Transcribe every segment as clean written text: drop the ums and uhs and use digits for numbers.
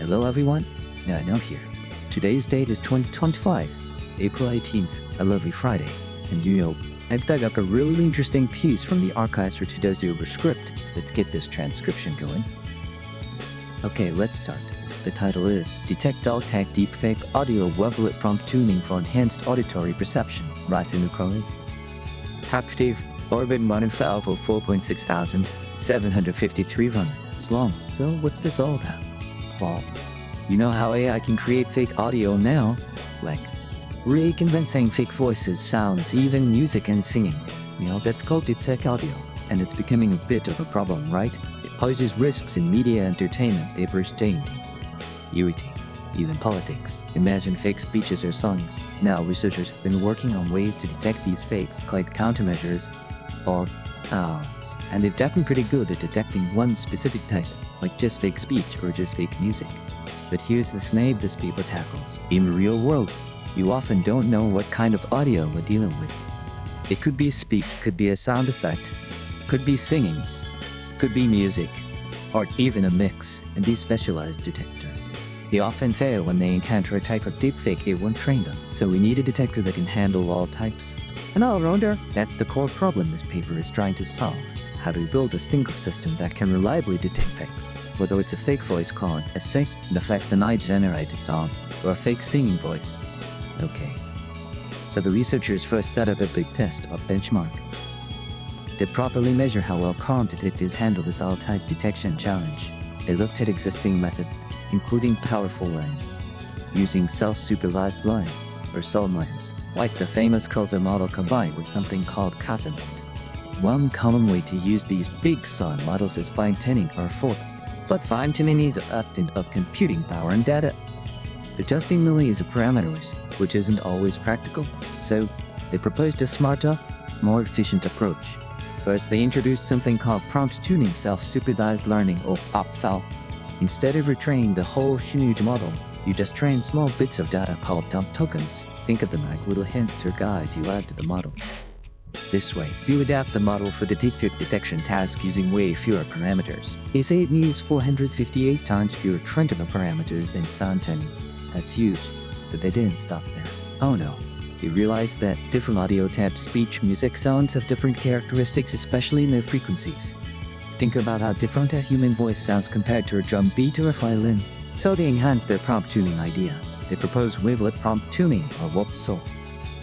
Hello everyone, Nano here. Today's date is 2025, April 18th, a lovely Friday. And you know, I've dug up a really interesting piece from the archives for today's Uber script. Let's get this transcription going. Okay, let's start. The title is Detector Tag Deepfake Audio Wavelet Prompt Tuning for Enhanced Auditory Perception. Right in the code. Active Orbit Modern File for 4,6,753 run. It's long, so what's this all about? Well, you know how AI can create fake audio now? Like, really convincing fake voices, sounds, even music and singing. You know, that's called deepfake audio, and it's becoming a bit of a problem, right? It poses risks in media, entertainment, diversity, unity, even politics. Imagine fake speeches or songs. Now, researchers have been working on ways to detect these fakes, like countermeasures or and they've gotten pretty good at detecting one specific type, like just fake speech or just fake music. But here's the snag this paper tackles. In the real world, you often don't know what kind of audio we're dealing with. It could be speech, could be a sound effect, could be singing, could be music, or even a mix, and these specialized detectors. They often fail when they encounter a type of deepfake they weren't trained on, so we need a detector that can handle all types. And all-rounder, that's the core problem this paper is trying to solve. How to build a single system that can reliably detect fakes, whether it's a fake voice called a sing, the fact an AI-generated song, or a fake singing voice. Okay, so the researchers first set up a big test or benchmark to properly measure how well prompt detectors handle this all-type detection challenge. They looked at existing methods, including powerful lines, using self-supervised line, or SOL lines, like the famous Cursor model combined with something called Casuist. One common way to use these big SOL models is fine-tuning or fork, but fine-tuning needs a lot of computing power and data. Adjusting millions of parameters, which isn't always practical, so they proposed a smarter, more efficient approach. First, they introduced something called prompt tuning self-supervised learning, or arXiv. Instead of retraining the whole huge model, you just train small bits of data called dump tokens. Think of them like little hints or guides you add to the model. This way, you adapt the model for the deepfake detection task using way fewer parameters. They say it needs 458 times fewer trainable parameters than fine-tuning. That's huge, but they didn't stop there. Oh no. They realized that different audio types, speech, music, sounds have different characteristics, especially in their frequencies. Think about how different a human voice sounds compared to a drum beat or a violin. So they enhanced their prompt tuning idea. They proposed Wavelet prompt tuning, or WPSL.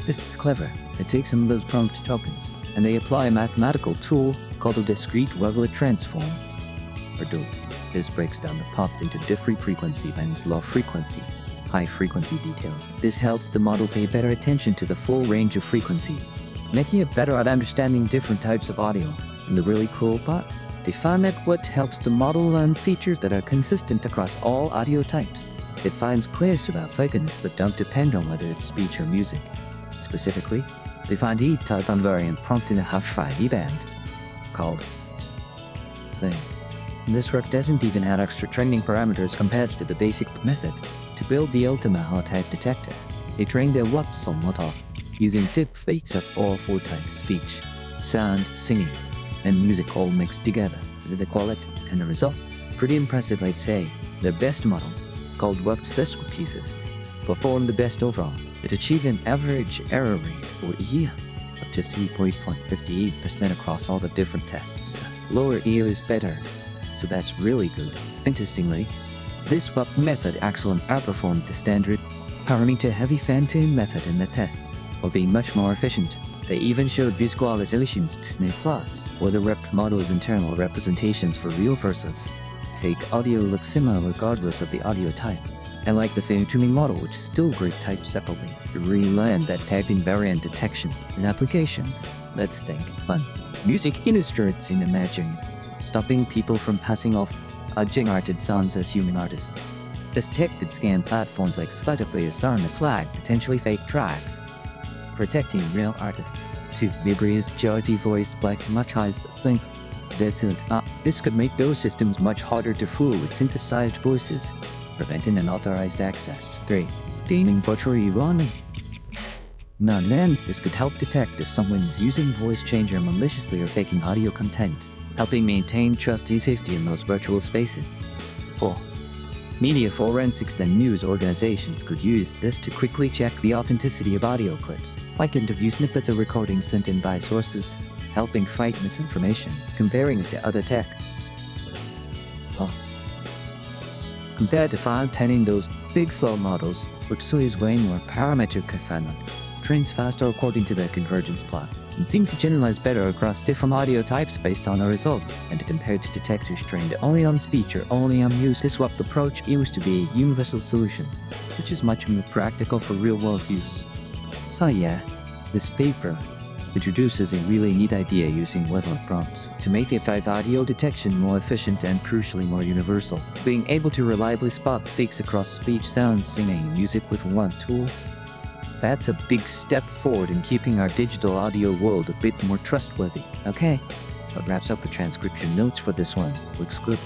This is clever. They take some of those prompt tokens, and they apply a mathematical tool called a discrete Wavelet transform, or DOT. This breaks down the prompt into different frequency bands, low frequency, high frequency details. This helps the model pay better attention to the full range of frequencies, making it better at understanding different types of audio. And the really cool part? They found that what helps the model learn features that are consistent across all audio types. It finds clues about fakeness that don't depend on whether it's speech or music. Specifically, they find each type on variant prompt in a arXiv band called thing. And this work doesn't even add extra training parameters compared to the basic method. To build the ultimate hard-type detector, they trained their WPSL model using deepfakes of all four types: speech, sound, singing, and music all mixed together. The quality and the result, pretty impressive, I'd say. The best model, called WPSL pieces, performed the best overall. It achieved an average error rate, or EA, of just 3.58% across all the different tests. Lower EA is better, so that's really good. Interestingly, this WPSL method actually outperformed the standard parameter heavy fine-tune method in the tests, while being much more efficient. They even showed visualizations to snake plots, where the rep model's internal representations for real versus fake audio look similar regardless of the audio type. And like the fine-tuning model, which is still great typed separately, to really learn that tag invariant detection and applications. Let's think. 1. Music illustrates in imagining, stopping people from passing off generated sounds as human artists. This tech could scan platforms like Spotify as and flag potentially fake tracks, protecting real artists. 2. Libraries Georgie voice black much highs sync. This could make those systems much harder to fool with synthesized voices, preventing unauthorized access. 3. Deeming virtually wrongly. None. This could help detect if someone is using voice changer maliciously or faking audio content, helping maintain trust and safety in those virtual spaces. 4. Media forensics and news organizations could use this to quickly check the authenticity of audio clips, like interview snippets or recordings sent in by sources, helping fight misinformation, comparing it to other tech. Compared to 510 those big slow models, Arxi is way more parametric confinement, trains faster according to their convergence plots, and seems to generalize better across different audio types based on the results, and compared to detectors trained only on speech or only on music, this swap approach aims to be a universal solution, which is much more practical for real-world use. So yeah, this paper introduces a really neat idea using Wavelet prompts to make A5 audio detection more efficient and crucially more universal. Being able to reliably spot fakes across speech, sound, singing, and music with one tool, that's a big step forward in keeping our digital audio world a bit more trustworthy. Okay, that wraps up the transcription notes for this one. Looks good.